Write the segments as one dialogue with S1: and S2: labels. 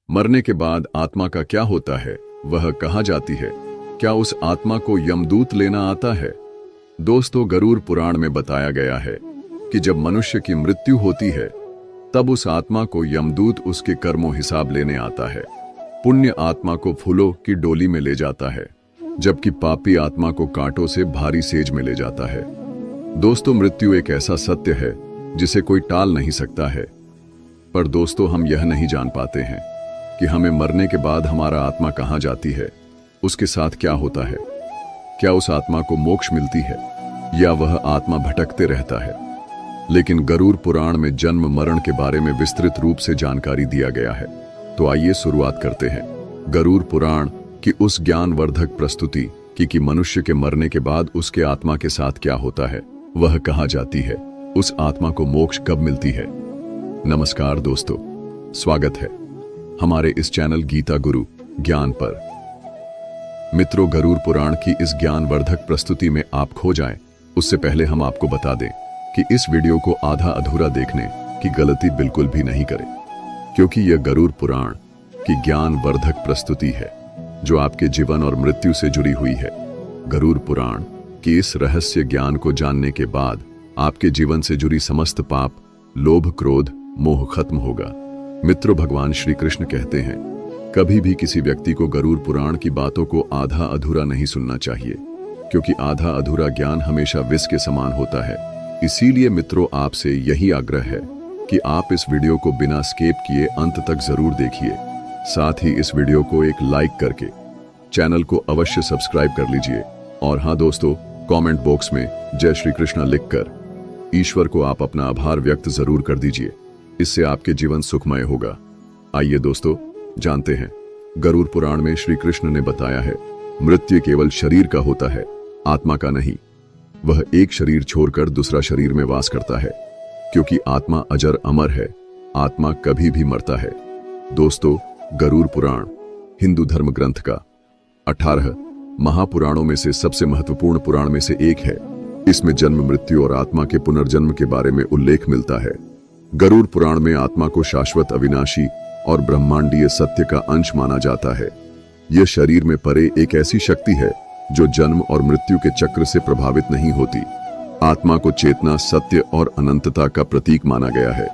S1: मरने के बाद आत्मा का क्या होता है, वह कहाँ जाती है? क्या उस आत्मा को यमदूत लेना आता है? दोस्तों, गरुड़ पुराण में बताया गया है कि जब मनुष्य की मृत्यु होती है तब उस आत्मा को यमदूत उसके कर्मों हिसाब लेने आता है। पुण्य आत्मा को फूलों की डोली में ले जाता है, जबकि पापी आत्मा को कांटों से भारी सेज में ले जाता है। दोस्तों, मृत्यु एक ऐसा सत्य है जिसे कोई टाल नहीं सकता है। पर दोस्तों, हम यह नहीं जान पाते हैं कि हमें मरने के बाद हमारा आत्मा कहाँ जाती है, उसके साथ क्या होता है। क्या उस आत्मा को मोक्ष मिलती है या वह आत्मा भटकते रहता है? लेकिन गरुड़ पुराण में जन्म मरण के बारे में विस्तृत रूप से जानकारी दिया गया है। तो आइए शुरुआत करते हैं गरुड़ पुराण की उस ज्ञानवर्धक प्रस्तुति कि मनुष्य के मरने के बाद उसके आत्मा के साथ क्या होता है, वह कहाँ जाती है, उस आत्मा को मोक्ष कब मिलती है। नमस्कार दोस्तों, स्वागत है हमारे इस चैनल गीता गुरु ज्ञान पर। मित्रों, गरुड़ पुराण की इस ज्ञानवर्धक प्रस्तुति में आप खो जाएं, उससे पहले हम आपको बता दें कि इस वीडियो को आधा अधूरा देखने की गलती बिल्कुल भी नहीं करें, क्योंकि यह गरुड़ पुराण की ज्ञानवर्धक प्रस्तुति है जो आपके जीवन और मृत्यु से जुड़ी हुई है। गरुड़ पुराण की इस रहस्य ज्ञान को जानने के बाद आपके जीवन से जुड़ी समस्त पाप, लोभ, क्रोध, मोह खत्म होगा। मित्रों, भगवान श्री कृष्ण कहते हैं, कभी भी किसी व्यक्ति को गरुड़ पुराण की बातों को आधा अधूरा नहीं सुनना चाहिए, क्योंकि आधा अधूरा ज्ञान हमेशा विष के समान होता है। इसीलिए मित्रों, आपसे यही आग्रह है कि आप इस वीडियो को बिना स्किप किए अंत तक जरूर देखिए। साथ ही इस वीडियो को एक लाइक करके चैनल को अवश्य सब्सक्राइब कर लीजिए। और हाँ दोस्तों, कमेंट बॉक्स में जय श्री कृष्ण लिखकर ईश्वर को आप अपना आभार व्यक्त जरूर कर दीजिए। इससे आपके जीवन सुखमय होगा। आइए दोस्तों, जानते हैं गरुड़ पुराण में श्री कृष्ण ने बताया है, मृत्यु केवल शरीर का होता है, आत्मा का नहीं। वह एक शरीर छोड़कर दूसरा शरीर में वास करता है, क्योंकि आत्मा अजर अमर है, आत्मा कभी भी मरता है। दोस्तों, गरुड़ पुराण हिंदू धर्म ग्रंथ का 18 महापुराणों में से सबसे महत्वपूर्ण पुराण में से एक है। इसमें जन्म, मृत्यु और आत्मा के पुनर्जन्म के बारे में उल्लेख मिलता है। गरुड़ पुराण में आत्मा को शाश्वत, अविनाशी और ब्रह्मांडीय सत्य का अंश माना जाता है। यह शरीर में परे एक ऐसी शक्ति है जो जन्म और मृत्यु के चक्र से प्रभावित नहीं होती। आत्मा को चेतना, सत्य और अनंतता का प्रतीक माना गया है।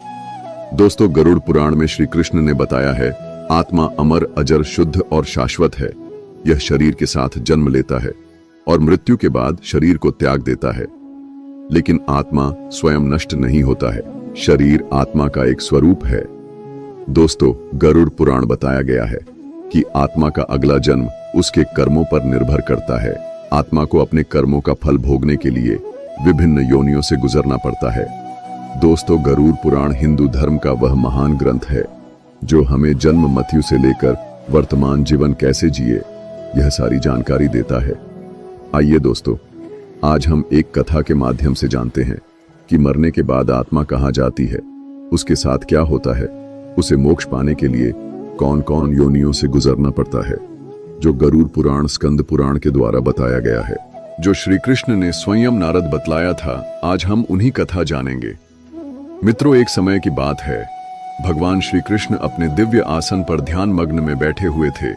S1: दोस्तों, गरुड़ पुराण में श्री कृष्ण ने बताया है, आत्मा अमर, अजर, शुद्ध और शाश्वत है। यह शरीर के साथ जन्म लेता है और मृत्यु के बाद शरीर को त्याग देता है। लेकिन आत्मा स्वयं नष्ट नहीं होता है, शरीर आत्मा का एक स्वरूप है। दोस्तों, गरुड़ पुराण बताया गया है कि आत्मा का अगला जन्म उसके कर्मों पर निर्भर करता है। आत्मा को अपने कर्मों का फल भोगने के लिए विभिन्न योनियों से गुजरना पड़ता है। दोस्तों, गरुड़ पुराण हिंदू धर्म का वह महान ग्रंथ है जो हमें जन्म, मृत्यु से लेकर वर्तमान जीवन कैसे जिए, यह सारी जानकारी देता है। आइए दोस्तों, आज हम एक कथा के माध्यम से जानते हैं कि मरने के बाद आत्मा कहाँ जाती है, उसके साथ क्या होता है, उसे मोक्ष पाने के लिए कौन कौन योनियों से गुजरना पड़ता है, जो गरुड़ पुराण स्कंद पुराण के द्वारा बताया गया है, जो श्री कृष्ण ने स्वयं नारद बतलाया था। आज हम उन्हीं कथा जानेंगे। मित्रों, एक समय की बात है, भगवान श्री कृष्ण अपने दिव्य आसन पर ध्यान मग्न में बैठे हुए थे।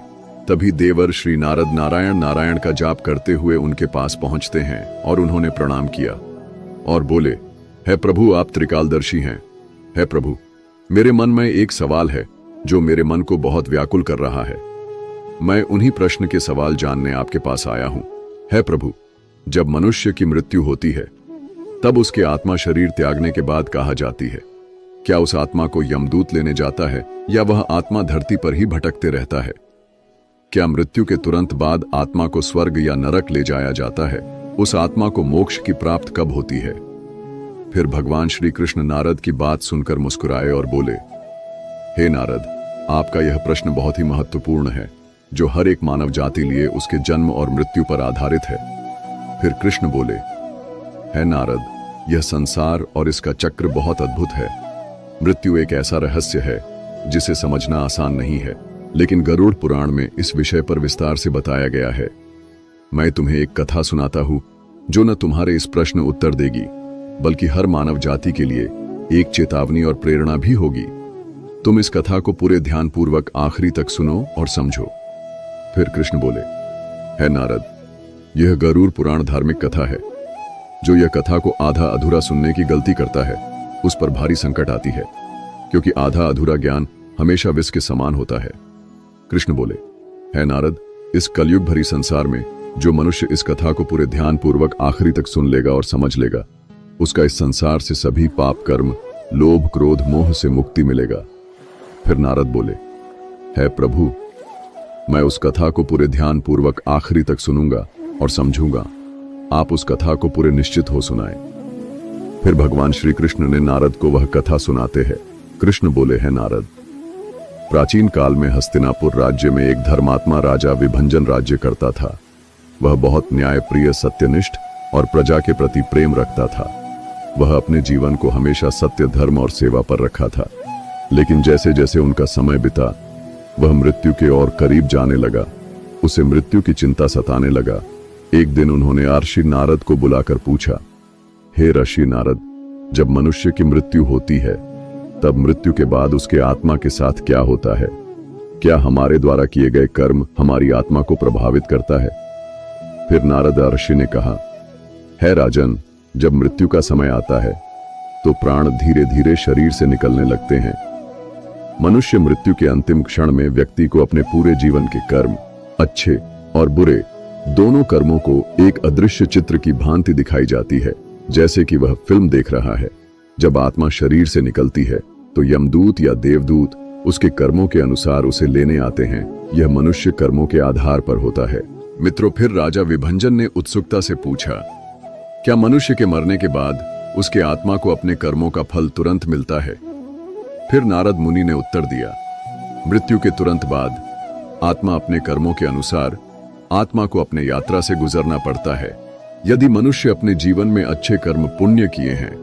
S1: तभी देवर श्री नारद नारायण नारायण का जाप करते हुए उनके पास पहुंचते हैं और उन्होंने प्रणाम किया और बोले, हे प्रभु, आप त्रिकालदर्शी हैं। हे प्रभु, मेरे मन में एक सवाल है जो मेरे मन को बहुत व्याकुल कर रहा है। मैं उन्हीं प्रश्न के सवाल जानने आपके पास आया हूं। हे प्रभु, जब मनुष्य की मृत्यु होती है तब उसके आत्मा शरीर त्यागने के बाद कहाँ जाती है? क्या उस आत्मा को यमदूत लेने जाता है या वह आत्मा धरती पर ही भटकते रहता है? क्या मृत्यु के तुरंत बाद आत्मा को स्वर्ग या नरक ले जाया जाता है? उस आत्मा को मोक्ष की प्राप्त कब होती है? फिर भगवान श्री कृष्ण नारद की बात सुनकर मुस्कुराए और बोले, हे नारद, आपका यह प्रश्न बहुत ही महत्वपूर्ण है, जो हर एक मानव जाति लिए उसके जन्म और मृत्यु पर आधारित है। फिर कृष्ण बोले, हे नारद, यह संसार और इसका चक्र बहुत अद्भुत है। मृत्यु एक ऐसा रहस्य है जिसे समझना आसान नहीं है, लेकिन गरुड़ पुराण में इस विषय पर विस्तार से बताया गया है। मैं तुम्हें एक कथा सुनाता हूं जो न तुम्हारे इस प्रश्न उत्तर देगी, बल्कि हर मानव जाति के लिए एक चेतावनी और प्रेरणा भी होगी। तुम इस कथा को पूरे ध्यानपूर्वक आखिरी तक सुनो और समझो। फिर कृष्ण बोले, है नारद, यह गरुड़ पुराण धार्मिक कथा है। जो यह कथा को आधा अधूरा सुनने की गलती करता है उस पर भारी संकट आती है, क्योंकि आधा अधूरा ज्ञान हमेशा विष के समान होता है। कृष्ण बोले, है नारद, इस कलयुग भरी संसार में जो मनुष्य इस कथा को पूरे ध्यानपूर्वक आखिरी तक सुन लेगा और समझ लेगा, उसका इस संसार से सभी पाप कर्म, लोभ, क्रोध, मोह से मुक्ति मिलेगा। फिर नारद बोले, है प्रभु, मैं उस कथा को पूरे ध्यानपूर्वक आखिरी तक सुनूंगा और समझूंगा। आप उस कथा को पूरे निश्चित हो सुनाएं। फिर भगवान श्री कृष्ण ने नारद को वह कथा सुनाते हैं। कृष्ण बोले, है नारद, प्राचीन काल में हस्तिनापुर राज्य में एक धर्मात्मा राजा विभंजन राज्य करता था। वह बहुत न्यायप्रिय, सत्यनिष्ठ और प्रजा के प्रति प्रेम रखता था। वह अपने जीवन को हमेशा सत्य, धर्म और सेवा पर रखा था। लेकिन जैसे जैसे उनका समय बीता, वह मृत्यु के और करीब जाने लगा। उसे मृत्यु की चिंता सताने लगा। एक दिन उन्होंने ऋषि नारद को बुलाकर पूछा, हे ऋषि नारद, जब मनुष्य की मृत्यु होती है तब मृत्यु के बाद उसके आत्मा के साथ क्या होता है? क्या हमारे द्वारा किए गए कर्म हमारी आत्मा को प्रभावित करता है? फिर नारद ऋषि ने कहा, है राजन, जब मृत्यु का समय आता है तो प्राण धीरे धीरे शरीर से निकलने लगते हैं। मनुष्य मृत्यु के अंतिम क्षण में व्यक्ति को अपने पूरे जीवन के कर्म, अच्छे और बुरे दोनों कर्मों को एक अदृश्य चित्र की भांति दिखाई जाती है, जैसे कि वह फिल्म देख रहा है। जब आत्मा शरीर से निकलती है तो यमदूत या देवदूत उसके कर्मों के अनुसार उसे लेने आते हैं। यह मनुष्य कर्मों के आधार पर होता है। मित्रों, फिर राजा विभंजन ने उत्सुकता से पूछा, क्या मनुष्य के मरने के बाद उसके आत्मा को अपने कर्मों का फल तुरंत मिलता है? फिर नारद मुनि ने उत्तर दिया, मृत्यु के तुरंत बाद आत्मा अपने कर्मों के अनुसार आत्मा को अपने यात्रा से गुजरना पड़ता है। यदि मनुष्य अपने जीवन में अच्छे कर्म पुण्य किए हैं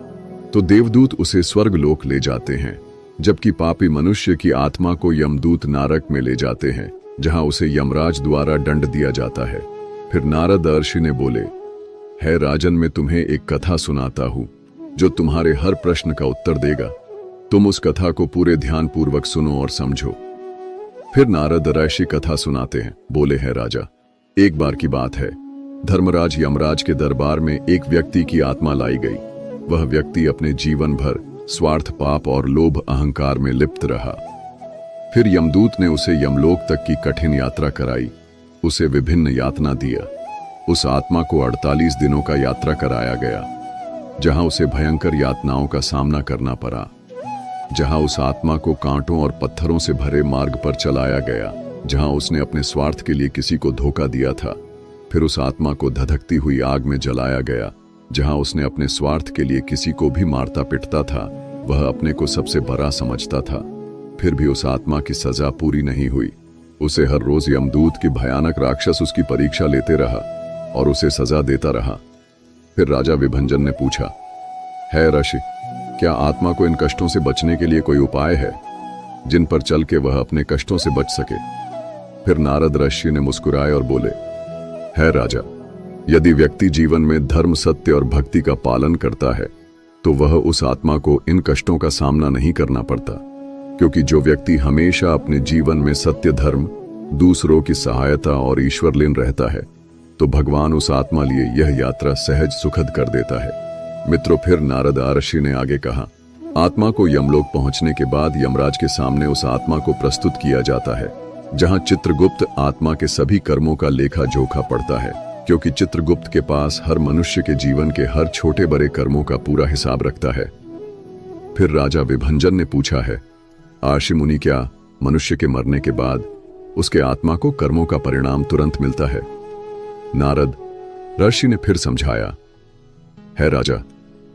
S1: तो देवदूत उसे स्वर्ग लोक ले जाते हैं, जबकि पापी मनुष्य की आत्मा को यमदूत नरक में ले जाते हैं, जहां उसे यमराज द्वारा दंड दिया जाता है। फिर नारद ऋषि ने बोले, है राजन, मैं तुम्हें एक कथा सुनाता हूं जो तुम्हारे हर प्रश्न का उत्तर देगा। तुम उस कथा को पूरे ध्यान पूर्वक सुनो और समझो। फिर नारद ऋषि कथा सुनाते हैं। बोले, है राजा, एक बार की बात है, धर्मराज यमराज के दरबार में एक व्यक्ति की आत्मा लाई गई। वह व्यक्ति अपने जीवन भर स्वार्थ, पाप और लोभ, अहंकार में लिप्त रहा। फिर यमदूत ने उसे यमलोक तक की कठिन यात्रा कराई, उसे विभिन्न यातना दिया। उस आत्मा को 48 दिनों का यात्रा कराया गया, जहां उसे भयंकर यातनाओं का सामना करना पड़ा, जहां उस आत्मा को कांटों और पत्थरों से भरे मार्ग पर चलाया गया, जहां उसने अपने स्वार्थ के लिए किसी को धोखा दिया था। फिर उस आत्मा को धधकती हुई आग में जलाया गया, जहां उसने अपने स्वार्थ के लिए किसी को भी मारता पिटता था। वह अपने को सबसे बड़ा समझता था। फिर भी उस आत्मा की सजा पूरी नहीं हुई। उसे हर रोज यमदूत की भयानक राक्षस उसकी परीक्षा लेते रहा और उसे सजा देता रहा। फिर राजा विभंजन ने पूछा, है ऋषि, क्या आत्मा को इन कष्टों से बचने के लिए कोई उपाय है जिन पर चल के वह अपने कष्टों से बच सके? फिर नारद ऋषि ने मुस्कुराए और बोले, है राजा, यदि व्यक्ति जीवन में धर्म, सत्य और भक्ति का पालन करता है तो वह उस आत्मा को इन कष्टों का सामना नहीं करना पड़ता, क्योंकि जो व्यक्ति हमेशा अपने जीवन में सत्य, धर्म, दूसरों की सहायता और ईश्वर लीन रहता है तो भगवान उस आत्मा लिए यह यात्रा सहज सुखद कर देता है। मित्रों, फिर नारद ऋषि ने आगे कहा, आत्मा को यमलोक पहुंचने के बाद यमराज के सामने उस आत्मा को प्रस्तुत किया जाता है, जहां चित्रगुप्त आत्मा के सभी कर्मों का लेखा जोखा पड़ता है, क्योंकि चित्रगुप्त के पास हर मनुष्य के जीवन के हर छोटे बड़े कर्मों का पूरा हिसाब रखता है। फिर राजा विभंजन ने पूछा, है ऋषि मुनि, क्या मनुष्य के मरने के बाद उसके आत्मा को कर्मों का परिणाम तुरंत मिलता है? नारद ऋषि ने फिर समझाया, है राजा,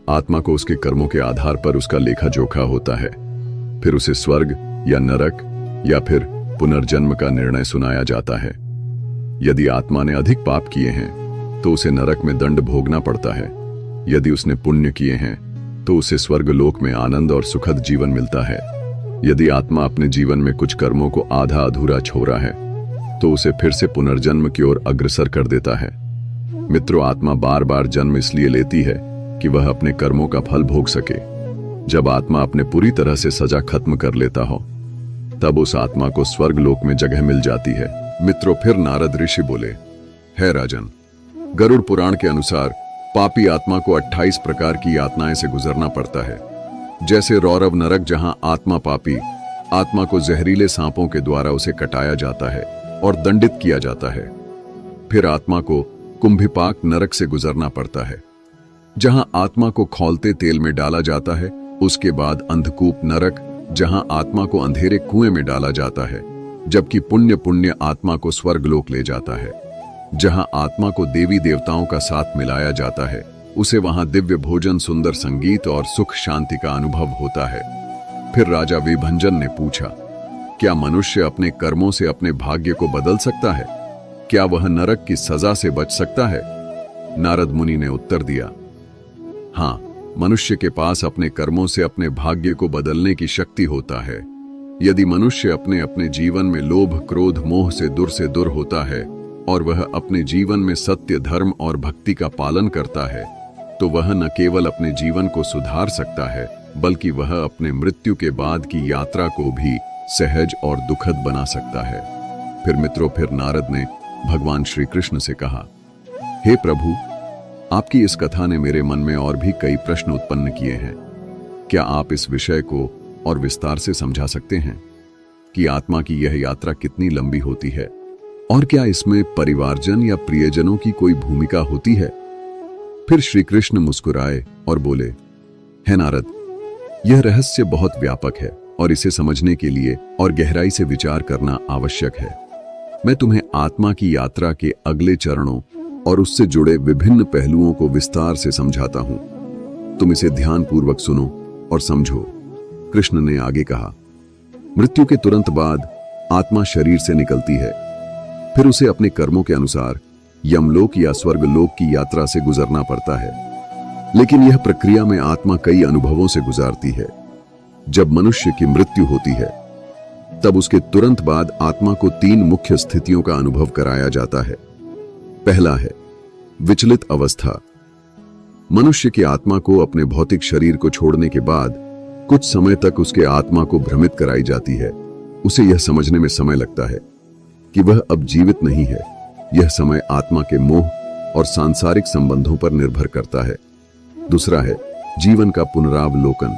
S1: आत्मा को उसके कर्मों के आधार पर उसका लेखा जोखा होता है। फिर उसे स्वर्ग या नरक या फिर पुनर्जन्म का निर्णय सुनाया जाता है। यदि आत्मा ने अधिक पाप किए हैं तो उसे नरक में दंड भोगना पड़ता है। यदि उसने पुण्य किए हैं तो उसे स्वर्ग लोक में आनंद और सुखद जीवन मिलता है। यदि आत्मा अपने जीवन में कुछ कर्मों को आधा अधूरा छोड़ा है तो उसे फिर से पुनर्जन्म की ओर अग्रसर कर देता है। मित्रों, आत्मा बार बार जन्म इसलिए लेती है कि वह अपने कर्मों का फल भोग सके। जब आत्मा अपने पूरी तरह से सजा खत्म कर लेता हो तब उस आत्मा को स्वर्गलोक में जगह मिल जाती है। मित्रों, फिर नारद ऋषि बोले, है राजन, गरुड़ पुराण के अनुसार पापी आत्मा को 28 प्रकार की यातनाएं से गुजरना पड़ता है। जैसे रौरव नरक, जहां आत्मा पापी आत्मा को जहरीले सांपों के द्वारा उसे कटाया जाता है और दंडित किया जाता है। फिर आत्मा को कुंभिपाक नरक से गुजरना पड़ता है, जहां आत्मा को खौलते तेल में डाला जाता है। उसके बाद अंधकूप नरक, जहां आत्मा को अंधेरे कुएं में डाला जाता है, जबकि पुण्य आत्मा को स्वर्गलोक ले जाता है, जहां आत्मा को देवी देवताओं का साथ मिलाया जाता है। उसे वहां दिव्य भोजन, सुंदर संगीत और सुख शांति का अनुभव होता है। फिर राजा विभंजन ने पूछा, क्या मनुष्य अपने कर्मों से अपने भाग्य को बदल सकता है? क्या वह नरक की सजा से बच सकता है? नारद मुनि ने उत्तर दिया, हाँ, मनुष्य के पास अपने कर्मों से अपने भाग्य को बदलने की शक्ति होता है। यदि मनुष्य अपने अपने जीवन में लोभ, क्रोध, मोह से दूर होता है और वह अपने जीवन में सत्य, धर्म और भक्ति का पालन करता है, तो वह न केवल अपने जीवन को सुधार सकता है, बल्कि वह अपने मृत्यु के बाद की यात्रा को भी सहज और दुखद बना सकता है। फिर मित्रों, फिर नारद ने भगवान श्री कृष्ण से कहा, हे प्रभु, आपकी इस कथा ने मेरे मन में और भी कई प्रश्न उत्पन्न किए हैं। क्या आप इस विषय को और विस्तार से समझा सकते हैं कि आत्मा की यह यात्रा कितनी लंबी होती है और क्या इसमें परिवारजन या प्रियजनों की कोई भूमिका होती है? फिर श्री कृष्ण मुस्कुराए और बोले, हे नारद, यह रहस्य बहुत व्यापक है और इसे समझने के लिए और गहराई से विचार करना आवश्यक है। मैं तुम्हें आत्मा की यात्रा के अगले चरणों और उससे जुड़े विभिन्न पहलुओं को विस्तार से समझाता हूं। तुम इसे ध्यानपूर्वक सुनो और समझो। कृष्ण ने आगे कहा, मृत्यु के तुरंत बाद आत्मा शरीर से निकलती है। फिर उसे अपने कर्मों के अनुसार यमलोक या स्वर्गलोक की यात्रा से गुजरना पड़ता है। लेकिन यह प्रक्रिया में आत्मा कई अनुभवों से गुजरती है। जब मनुष्य की मृत्यु होती है, तब उसके तुरंत बाद आत्मा को 3 मुख्य स्थितियों का अनुभव कराया जाता है। पहला है विचलित अवस्था। मनुष्य की आत्मा को अपने भौतिक शरीर को छोड़ने के बाद कुछ समय तक उसके आत्मा को भ्रमित कराई जाती है। उसे यह समझने में समय लगता है कि वह अब जीवित नहीं है। यह समय आत्मा के मोह और सांसारिक संबंधों पर निर्भर करता है। दूसरा है जीवन का पुनरावलोकन।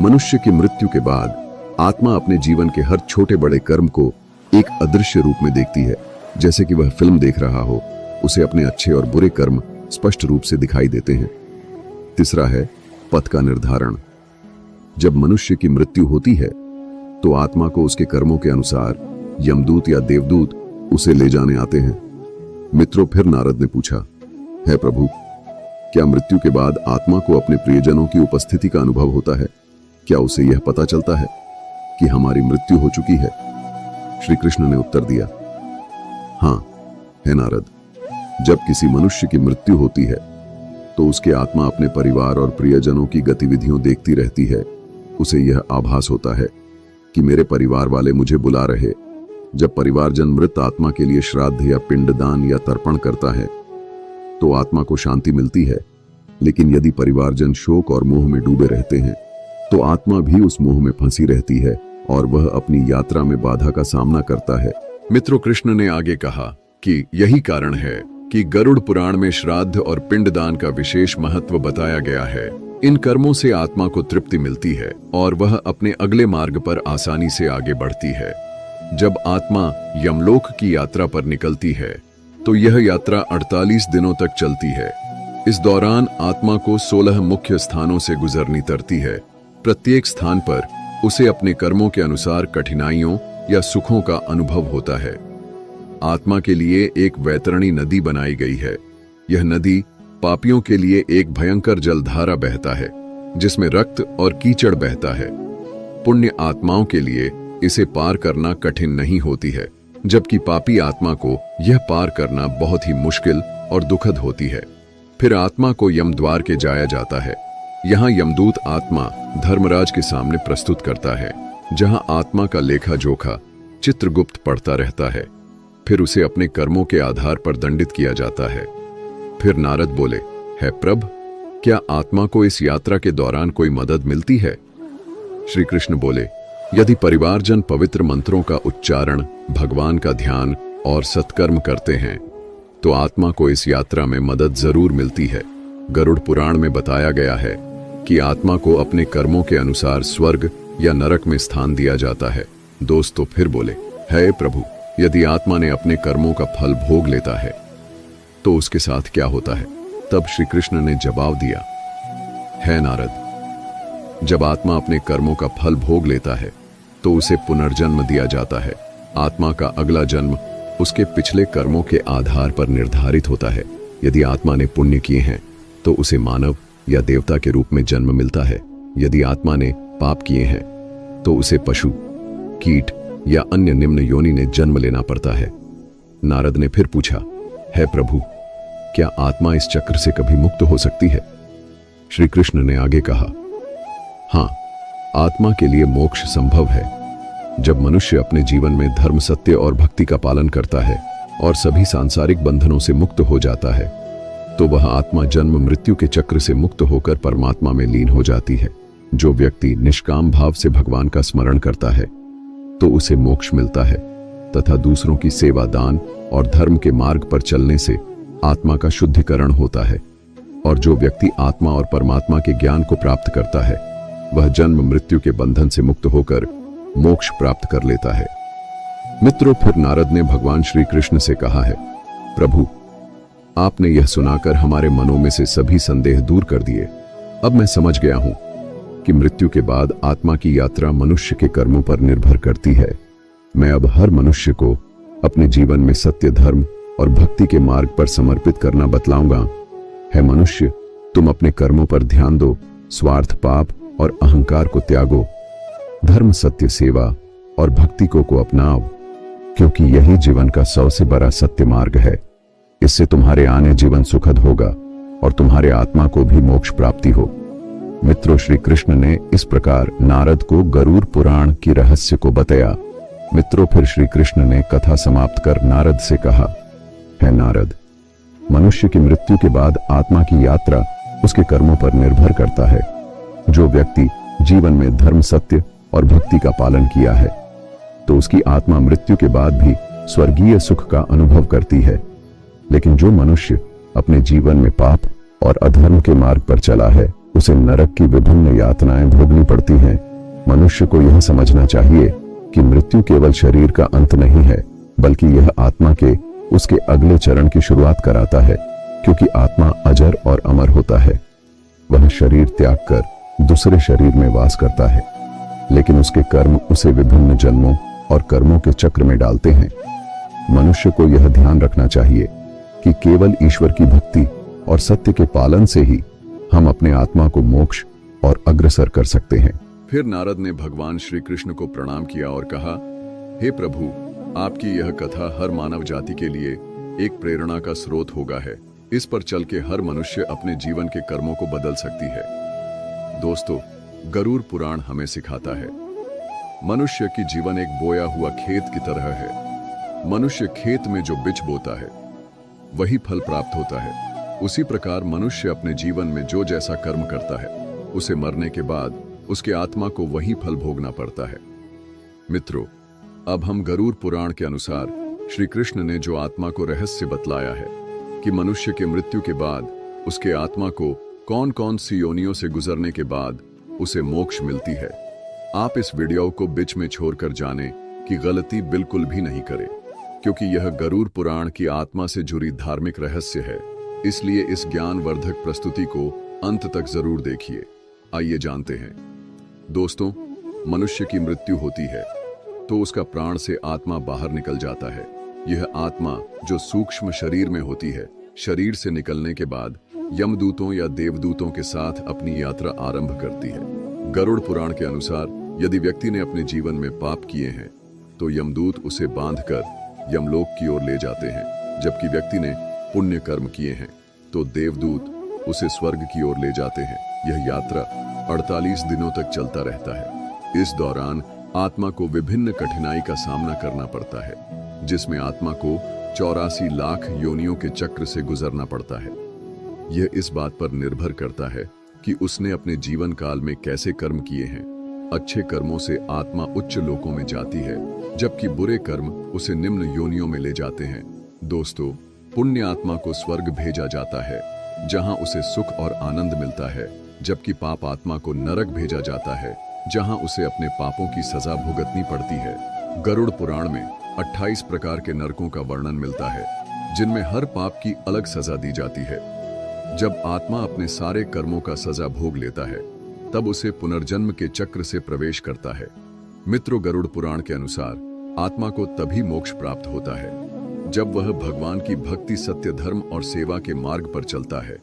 S1: मनुष्य की मृत्यु के बाद आत्मा अपने जीवन के हर छोटे बड़े कर्म को एक अदृश्य रूप में देखती है। जैसे कि वह फिल्म देख रहा हो, उसे अपने अच्छे और बुरे कर्म स्पष्ट रूप से दिखाई देते हैं। तीसरा है पथ का निर्धारण। जब मनुष्य की मृत्यु होती है, तो आत्मा को उसके कर्मों के अनुसार यमदूत या देवदूत उसे ले जाने आते हैं। मित्रों, फिर नारद ने पूछा, है प्रभु, क्या मृत्यु के बाद आत्मा को अपने प्रियजनों की उपस्थिति का अनुभव होता है? क्या उसे यह पता चलता है कि हमारी मृत्यु हो चुकी है? श्री कृष्ण ने उत्तर दिया, हाँ, है नारद। जब किसी मनुष्य की मृत्यु होती है, तो उसकी आत्मा अपने परिवार और प्रियजनों की गतिविधियों देखती रहती है। उसे यह आभास होता है कि मेरे परिवार वाले मुझे बुला रहे। जब परिवारजन मृत आत्मा के लिए श्राद्ध या पिंडदान या तर्पण करता है, तो आत्मा को शांति मिलती है। लेकिन यदि परिवारजन शोक और मोह में डूबे रहते हैं, तो आत्मा भी उस मोह में फंसी रहती है और वह अपनी यात्रा में बाधा का सामना करता है। मित्रों, कृष्ण ने आगे कहा कि यही कारण है कि गरुड़ पुराण में श्राद्ध और पिंडदान का विशेष महत्व बताया गया है। इन कर्मों से आत्मा को तृप्ति मिलती है और वह अपने अगले मार्ग पर आसानी से आगे बढ़ती है। जब आत्मा यमलोक की यात्रा पर निकलती है, तो यह यात्रा 48 दिनों तक चलती है। इस दौरान आत्मा को 16 मुख्य स्थानों से गुजरनी पड़ती है। प्रत्येक स्थान पर उसे अपने कर्मों के अनुसार कठिनाइयों या सुखों का अनुभव होता है। आत्मा के लिए एक वैतरणी नदी बनाई गई है। यह नदी पापियों के लिए एक भयंकर जलधारा बहता है, जिसमें रक्त और कीचड़ बहता है। पुण्य आत्माओं के लिए इसे पार करना कठिन नहीं होती है, जबकि पापी आत्मा को यह पार करना बहुत ही मुश्किल और दुखद होती है। फिर आत्मा को यमद्वार के जाया जाता है। यहाँ यमदूत आत्मा धर्मराज के सामने प्रस्तुत करता है, जहाँ आत्मा का लेखा जोखा चित्रगुप्त पढ़ता रहता है। फिर उसे अपने कर्मों के आधार पर दंडित किया जाता है। फिर नारद बोले, है प्रभ, क्या आत्मा को इस यात्रा के दौरान कोई मदद मिलती है? श्री कृष्ण बोले, यदि परिवारजन पवित्र मंत्रों का उच्चारण, भगवान का ध्यान और सत्कर्म करते हैं तो आत्मा को इस यात्रा में मदद जरूर मिलती है। गरुड़ पुराण में बताया गया है कि आत्मा को अपने कर्मों के अनुसार स्वर्ग या नरक में स्थान दिया जाता है। दोस्त तो फिर बोले, हे प्रभु, यदि आत्मा ने अपने कर्मों का फल भोग लेता है तो उसके साथ क्या होता है? तब श्री कृष्ण ने जवाब दिया, है नारद, जब आत्मा अपने कर्मों का फल भोग लेता है तो उसे पुनर्जन्म दिया जाता है। आत्मा का अगला जन्म उसके पिछले कर्मों के आधार पर निर्धारित होता है। यदि आत्मा ने पुण्य किए हैं तो उसे मानव या देवता के रूप में जन्म मिलता है। यदि आत्मा ने पाप किए हैं तो उसे पशु, कीट या अन्य निम्न योनि ने जन्म लेना पड़ता है। नारद ने फिर पूछा, है प्रभु, क्या आत्मा इस चक्र से कभी मुक्त हो सकती है? श्री कृष्ण ने आगे कहा, हाँ, आत्मा के लिए मोक्ष संभव है। जब मनुष्य अपने जीवन में धर्म, सत्य और भक्ति का पालन करता है और सभी सांसारिक बंधनों से मुक्त हो जाता है तो वह आत्मा जन्म मृत्यु के चक्र से मुक्त होकर परमात्मा में लीन हो जाती है। जो व्यक्ति निष्काम भाव से भगवान का स्मरण करता है तो उसे मोक्ष मिलता है तथा दूसरों की सेवा, दान और धर्म के मार्ग पर चलने से आत्मा का शुद्धिकरण होता है। और जो व्यक्ति आत्मा और परमात्मा के ज्ञान को प्राप्त करता है वह जन्म मृत्यु के बंधन से मुक्त होकर मोक्ष प्राप्त कर लेता है। मित्रों, फिर नारद ने भगवान श्री कृष्ण से कहा है, प्रभु, आपने यह सुनाकर हमारे मनों में से सभी संदेह दूर कर दिए। अब मैं समझ गया हूं कि मृत्यु के बाद आत्मा की यात्रा मनुष्य के कर्मों पर निर्भर करती है। मैं अब हर मनुष्य को अपने जीवन में सत्य, धर्म और भक्ति के मार्ग पर समर्पित करना बतलाऊंगा। है मनुष्य, तुम अपने कर्मों पर ध्यान दो, स्वार्थ, पाप और अहंकार को त्यागो, धर्म, सत्य, सेवा और भक्ति को अपनाओ, क्योंकि यही जीवन का सबसे बड़ा सत्य मार्ग है। इससे तुम्हारे आने जीवन सुखद होगा और तुम्हारे आत्मा को भी मोक्ष प्राप्ति हो। मित्रों, श्री कृष्ण ने इस प्रकार नारद को गरुड़ पुराण की रहस्य को बताया। मित्रों, फिर श्री कृष्ण ने कथा समाप्त कर नारद से कहा, है नारद, मनुष्य की मृत्यु के बाद आत्मा की यात्रा उसके कर्मों पर निर्भर करता है। जो व्यक्ति जीवन में धर्म, सत्य और भक्ति का पालन किया है तो उसकी आत्मा मृत्यु के बाद भी स्वर्गीय सुख का अनुभव करती है। लेकिन जो मनुष्य अपने जीवन में पाप और अधर्म के मार्ग पर चला है उसे नरक की विभिन्न यातनाएं भोगनी पड़ती हैं। मनुष्य को यह समझना चाहिए कि मृत्यु केवल शरीर का अंत नहीं है, बल्कि यह आत्मा के उसके अगले चरण की शुरुआत कराता है, क्योंकि आत्मा अजर और अमर होता है। वह शरीर त्याग कर दूसरे शरीर में वास करता है, लेकिन उसके कर्म उसे विभिन्न जन्मों और कर्मों के चक्र में डालते हैं। मनुष्य को यह ध्यान रखना चाहिए कि केवल ईश्वर की भक्ति और सत्य के पालन से ही हम अपने आत्मा को मोक्ष और अग्रसर कर सकते हैं। फिर नारद ने भगवान श्री कृष्ण को प्रणाम किया और कहा, हे प्रभु, आपकी यह कथा हर मानव जाति के लिए एक प्रेरणा का स्रोत होगा है। इस पर चल के हर मनुष्य अपने जीवन के कर्मों को बदल सकती है। दोस्तों, गरुड़ पुराण हमें सिखाता है, मनुष्य की जीवन एक बोया हुआ खेत की तरह है। मनुष्य खेत में जो बीज बोता है वही फल प्राप्त होता है। उसी प्रकार मनुष्य अपने जीवन में जो जैसा कर्म करता है उसे मरने के बाद उसके आत्मा को वही फल भोगना पड़ता है। मित्रों, अब हम गरुड़ पुराण के अनुसार श्री कृष्ण ने जो आत्मा को रहस्य बतलाया है कि मनुष्य के मृत्यु के बाद उसके आत्मा को कौन कौन सी योनियों से गुजरने के बाद उसे मोक्ष मिलती है, आप इस वीडियो को बीच में छोड़कर जाने कि गलती बिल्कुल भी नहीं करें, क्योंकि यह गरुड़ पुराण की आत्मा से जुड़ी धार्मिक रहस्य है। इसलिए इस ज्ञानवर्धक प्रस्तुति को अंत तक जरूर देखिए। आइए जानते हैं। दोस्तों, मनुष्य की मृत्यु होती है तो उसका प्राण से आत्मा बाहर निकल जाता है। यह आत्मा जो सूक्ष्म शरीर में होती है, शरीर से निकलने के बाद यमदूतों या देवदूतों के साथ अपनी यात्रा आरंभ करती है। गरुड़ पुराण के अनुसार यदि व्यक्ति ने अपने जीवन में पाप किए हैं तो यमदूत उसे बांधकर यमलोक की ओर ले जाते हैं, जबकि व्यक्ति ने पुण्य कर्म किए हैं तो देवदूत उसे स्वर्ग की ओर ले जाते हैं। यह यात्रा 48 दिनों तक चलता रहता है। इस दौरान आत्मा को विभिन्न कठिनाई का सामना करना पड़ता है, जिसमें आत्मा को 84 लाख योनियों के चक्र से गुजरना पड़ता है। यह इस बात पर निर्भर करता है कि उसने अपने जीवन काल में कैसे कर्म किए हैं। अच्छे कर्मों से आत्मा उच्च लोकों में जाती है, जबकि बुरे कर्म उसे निम्न योनियों में ले जाते हैं। दोस्तों, पुण्य आत्मा को स्वर्ग भेजा जाता है, जहां उसे सुख और आनंद मिलता है, जबकि पाप आत्मा को नरक भेजा जाता है, जहां उसे अपने पापों की सजा भुगतनी पड़ती है। गरुड़ पुराण में 28 प्रकार के नरकों का वर्णन मिलता है, जिनमें हर पाप की अलग सजा दी जाती है। जब आत्मा अपने सारे कर्मों का सजा भोग लेता है, तब उसे पुनर्जन्म के चक्र से प्रवेश करता है। मित्रों, गरुड़ पुराण के अनुसार आत्मा को तभी मोक्ष प्राप्त होता है जब वह भगवान की भक्ति, सत्य, धर्म और सेवा के मार्ग पर चलता है।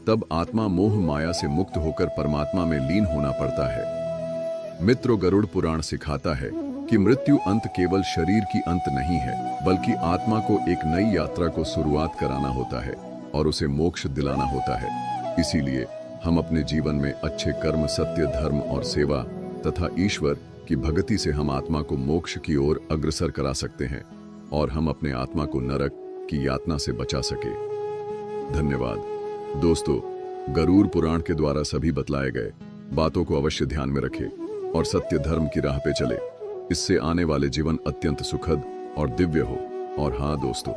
S1: तब आत्मा मोह माया से मुक्त होकर परमात्मा में लीन होना पड़ता है। मित्रों, गरुड़ पुराण सिखाता है कि मृत्यु अंत केवल शरीर की अंत नहीं है, बल्कि आत्मा को एक नई यात्रा को शुरुआत कराना होता है और उसे मोक्ष दिलाना होता है। इसीलिए हम अपने जीवन में अच्छे कर्म, सत्य, धर्म और सेवा तथा ईश्वर की भक्ति से हम आत्मा को मोक्ष की ओर अग्रसर करा सकते हैं और हम अपने आत्मा को नरक की यातना से बचा सके। धन्यवाद। दोस्तों, गरुड़ पुराण के द्वारा सभी बतलाए गए बातों को अवश्य ध्यान में रखें और सत्य धर्म की राह पे चले। इससे आने वाले जीवन अत्यंत सुखद और दिव्य हो। और हाँ दोस्तों,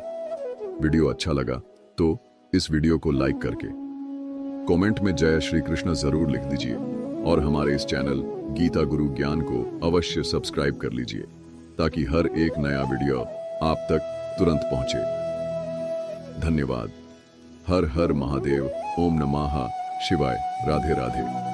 S1: वीडियो अच्छा लगा तो इस वीडियो को लाइक करके कमेंट में जय श्री कृष्ण जरूर लिख दीजिए और हमारे इस चैनल गीता गुरु ज्ञान को अवश्य सब्सक्राइब कर लीजिए, ताकि हर एक नया वीडियो आप तक तुरंत पहुंचे। धन्यवाद। हर हर महादेव। ओम नमः शिवाय। राधे राधे।